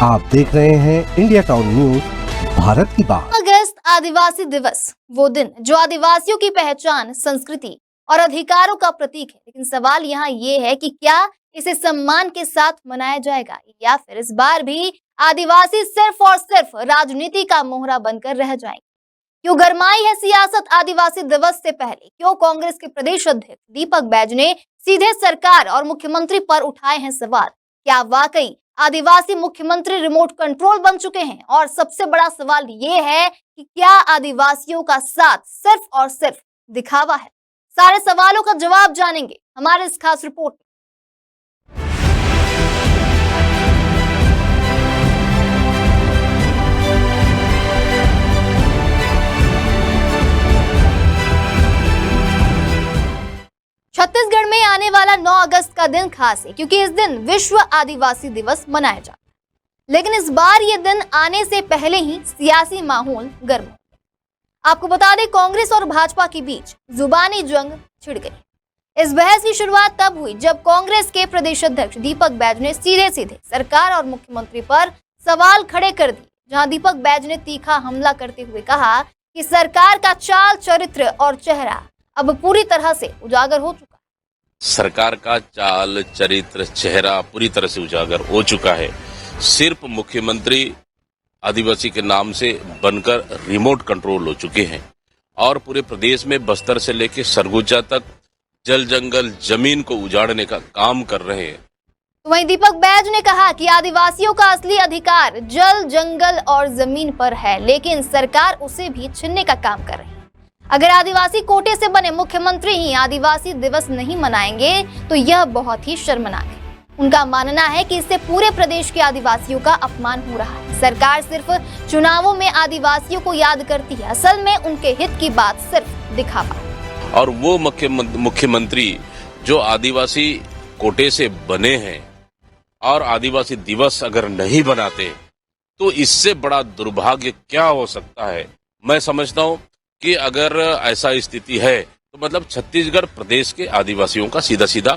आप देख रहे हैं इंडिया टाउन न्यूज, भारत की बात। अगस्त आदिवासी दिवस वो दिन जो आदिवासियों की पहचान, संस्कृति और अधिकारों का प्रतीक है। लेकिन सवाल यहाँ ये है कि क्या इसे सम्मान के साथ मनाया जाएगा या फिर इस बार भी आदिवासी सिर्फ और सिर्फ राजनीति का मोहरा बनकर रह जाएंगे। क्यों गरमाई है सियासत आदिवासी दिवस से पहले? क्यों कांग्रेस के प्रदेश अध्यक्ष दीपक बैज ने सीधे सरकार और मुख्यमंत्री पर उठाए हैं सवाल? क्या वाकई आदिवासी मुख्यमंत्री रिमोट कंट्रोल बन चुके हैं? और सबसे बड़ा सवाल ये है कि क्या आदिवासियों का साथ सिर्फ और सिर्फ दिखावा है? सारे सवालों का जवाब जानेंगे हमारे इस खास रिपोर्ट में। छत्तीसगढ़ में आने वाला 9 अगस्त का दिन खास है क्योंकि इस दिन विश्व आदिवासी दिवस मनाया जाता है। लेकिन इस बार ये दिन आने से पहले ही सियासी माहौल गर्म हो गया। आपको बता दें, कांग्रेस और भाजपा के बीच जुबानी जंग छिड़ गई। इस बहस की शुरुआत तब हुई जब कांग्रेस के प्रदेश अध्यक्ष दीपक बैज ने सीधे सीधे सरकार और मुख्यमंत्री पर सवाल खड़े कर दिए। जहां दीपक बैज ने तीखा हमला करते हुए कहा कि सरकार का चाल, चरित्र और चेहरा अब पूरी तरह से उजागर हो चुका। सरकार का चाल, चरित्र, चेहरा पूरी तरह से उजागर हो चुका है। सिर्फ मुख्यमंत्री आदिवासी के नाम से बनकर रिमोट कंट्रोल हो चुके हैं और पूरे प्रदेश में बस्तर से लेकर सरगुजा तक जल, जंगल, जमीन को उजाड़ने का काम कर रहे हैं। तो वहीं दीपक बैज ने कहा कि आदिवासियों का असली अधिकार जल, जंगल और जमीन पर है, लेकिन सरकार उसे भी छीनने का काम कर रही है। अगर आदिवासी कोटे से बने मुख्यमंत्री ही आदिवासी दिवस नहीं मनाएंगे तो यह बहुत ही शर्मनाक है। उनका मानना है कि इससे पूरे प्रदेश के आदिवासियों का अपमान हो रहा है। सरकार सिर्फ चुनावों में आदिवासियों को याद करती है, असल में उनके हित की बात सिर्फ दिखावा। और वो मुख्यमंत्री जो आदिवासी कोटे से बने हैं और आदिवासी दिवस अगर नहीं बनाते तो इससे बड़ा दुर्भाग्य क्या हो सकता है। मैं समझता हूँ कि अगर ऐसा स्थिति है तो मतलब छत्तीसगढ़ प्रदेश के आदिवासियों का सीधा सीधा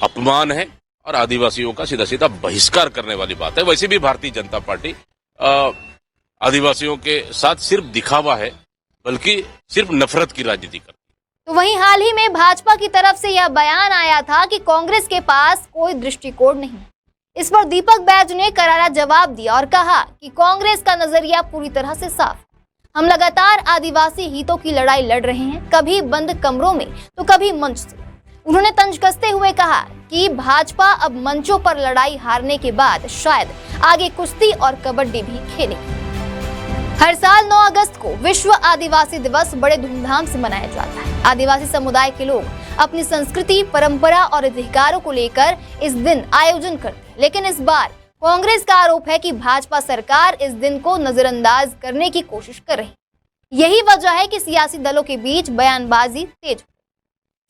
अपमान है और आदिवासियों का सीधा सीधा बहिष्कार करने वाली बात है। वैसे भी भारतीय जनता पार्टी आदिवासियों के साथ सिर्फ दिखावा है, बल्कि सिर्फ नफरत की राजनीति करती है। तो वहीं हाल ही में भाजपा की तरफ से यह बयान आया था कि कांग्रेस के पास कोई दृष्टिकोण नहीं है। इस पर दीपक बैज ने करारा जवाब दिया और कहा कि कांग्रेस का नजरिया पूरी तरह से साफ। हम लगातार आदिवासी हितों की लड़ाई लड़ रहे हैं, कभी बंद कमरों में तो कभी मंच से। उन्होंने तंज कसते हुए कहा कि भाजपा अब मंचों पर लड़ाई हारने के बाद शायद आगे कुश्ती और कबड्डी भी खेलेगी। हर साल 9 अगस्त को विश्व आदिवासी दिवस बड़े धूमधाम से मनाया जाता है। आदिवासी समुदाय के लोग अपनी संस्कृति, परंपरा और अधिकारों को लेकर इस दिन आयोजन करते हैं। लेकिन इस बार कांग्रेस का आरोप है कि भाजपा सरकार इस दिन को नजरअंदाज करने की कोशिश कर रही है। यही वजह है कि सियासी दलों के बीच बयानबाजी तेज हो।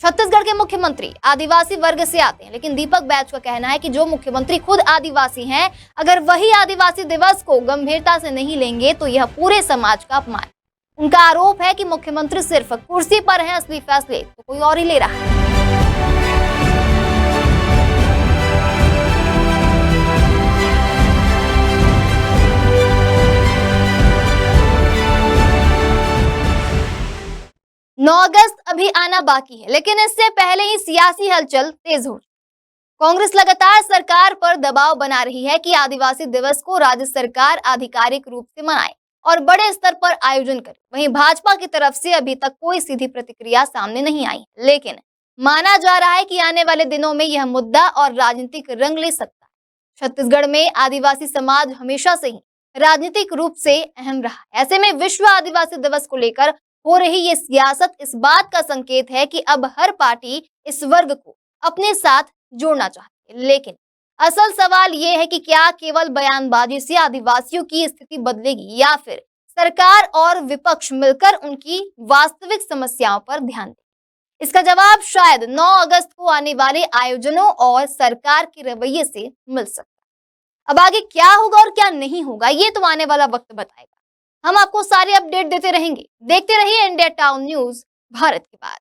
छत्तीसगढ़ के मुख्यमंत्री आदिवासी वर्ग से आते हैं, लेकिन दीपक बैज का कहना है कि जो मुख्यमंत्री खुद आदिवासी हैं, अगर वही आदिवासी दिवस को गंभीरता से नहीं लेंगे तो यह पूरे समाज का अपमान। उनका आरोप है कि मुख्यमंत्री सिर्फ कुर्सी पर हैं, असली फैसले तो कोई और ही ले रहा है। 9 अगस्त अभी आना बाकी है, लेकिन इससे पहले ही सियासी हलचल तेज हो। कांग्रेस लगातार सरकार पर दबाव बना रही है कि आदिवासी दिवस को राज्य सरकार आधिकारिक रूप से मनाए और बड़े स्तर पर आयोजन करे। वहीं भाजपा की तरफ से अभी तक कोई सीधी प्रतिक्रिया सामने नहीं आई, लेकिन माना जा रहा है कि आने वाले दिनों में यह मुद्दा और राजनीतिक रंग ले सकता है। छत्तीसगढ़ में आदिवासी समाज हमेशा से ही राजनीतिक रूप से अहम रहा है। ऐसे में विश्व आदिवासी दिवस को लेकर हो रही ये सियासत इस बात का संकेत है कि अब हर पार्टी इस वर्ग को अपने साथ जोड़ना चाहती है। लेकिन असल सवाल ये है कि क्या केवल बयानबाजी से आदिवासियों की स्थिति बदलेगी या फिर सरकार और विपक्ष मिलकर उनकी वास्तविक समस्याओं पर ध्यान दें? इसका जवाब शायद 9 अगस्त को आने वाले आयोजनों और सरकार के रवैये से मिल सकता है। अब आगे क्या होगा और क्या नहीं होगा, ये तो आने वाला वक्त बताएगा। हम आपको सारे अपडेट देते रहेंगे। देखते रहिए इंडिया टाउन न्यूज, भारत की बात।